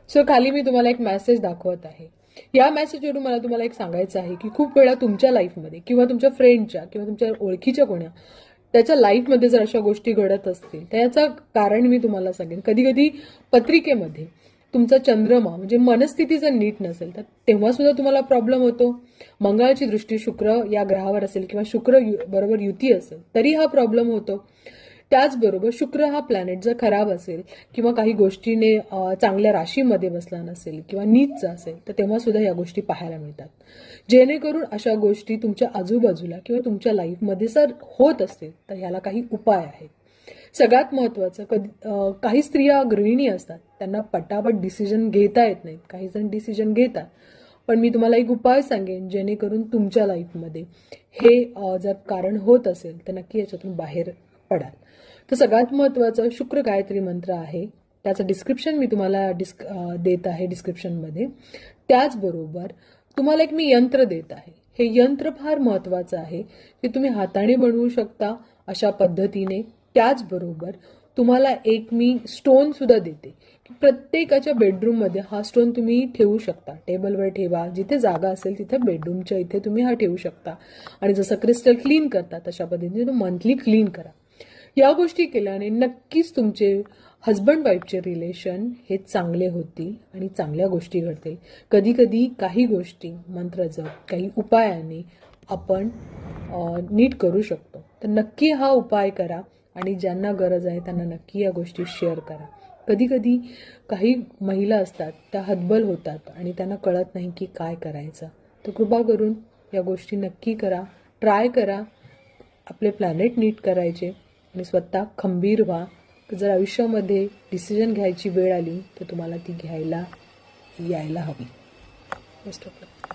So खाली मी तुम्हाला एक मेसेज दाखवत आहे. या मेसेजवरून मला तुम्हाला एक सांगायचं आहे की खूप वेळा तुमच्या लाईफमध्ये किंवा तुमच्या फ्रेंडच्या किंवा तुमच्या ओळखीच्या कोणा त्याच्या लाईफमध्ये जर अशा गोष्टी घडत असतील तर याचं कारण मी तुम्हाला सांगेन. कधी कधी पत्रिकेमध्ये तुमचा चंद्रमा म्हणजे मनस्थिती जर नीट नसेल तर तेव्हा सुद्धा तुम्हाला प्रॉब्लेम होतो. मंगळाची दृष्टी शुक्र या ग्रहावर असेल किंवा शुक्र बरोबर युती असेल तरी हा प्रॉब्लेम होतो. त्याचबरोबर शुक्र हा प्लॅनेट जर खराब असेल किंवा काही गोष्टीने चांगल्या राशीमध्ये बसला नसेल किंवा नीचचा असेल तर तेव्हा सुद्धा या गोष्टी पाहायला मिळतात. जेणेकरून अशा गोष्टी तुमच्या आजूबाजूला किंवा तुमच्या लाईफमध्ये जर होत असतील तर ह्याला काही उपाय आहेत. सगळ्यात महत्त्वाचं काही स्त्रिया गृहिणी असतात, त्यांना पटापट डिसिजन घेता येत नाहीत. काही जण डिसिजन घेतात, पण मी तुम्हाला एक उपाय सांगेन जेणेकरून तुमच्या लाईफमध्ये हे जर कारण होत असेल तर नक्की याच्यातून बाहेर पडाल. तर सगळ्यात महत्त्वाचं शुक्र गायत्री मंत्र आहे. त्याचं डिस्क्रिप्शन मी तुम्हाला देत आहे डिस्क्रिप्शनमध्ये. त्याचबरोबर तुम्हाला एक मी यंत्र देत आहे. हे यंत्र फार महत्त्वाचं आहे की तुम्ही हाताने बनवू शकता अशा पद्धतीने. त्याचबरोबर तुम्हाला एक मी स्टोन सुद्धा देते की प्रत्येकाच्या बेडरूममध्ये हा स्टोन तुम्ही ठेवू शकता. टेबलवर ठेवा, जिथे जागा असेल तिथे बेडरूमच्या इथे तुम्ही हा ठेवू शकता. आणि जसं क्रिस्टल क्लीन करता तशा पद्धतीने मंथली क्लीन करा. या गोष्टी केल्याने नक्कीच तुमचे हजबंड वाईफचे रिलेशन हे चांगले होतील आणि चांगल्या गोष्टी घडतील. कधी कधी काही गोष्टी मंत्र जप काही उपायाने आपण नीट करू शकतो. तर नक्की हा उपाय करा आणि ज्यांना गरज आहे त्यांना नक्की या गोष्टी शेअर करा. कधी कधी काही महिला असतात त्या हतबल होतात आणि त्यांना कळत नाही की काय करायचं. तर कृपा करून या गोष्टी नक्की करा, ट्राय करा. आपले प्लॅनेट नीट करायचे आणि स्वतः खंबीर व्हा. जर आयुष्यामध्ये डिसिजन घ्यायची वेळ आली तर तुम्हाला ती घ्यायला यायला हवी. Best of luck.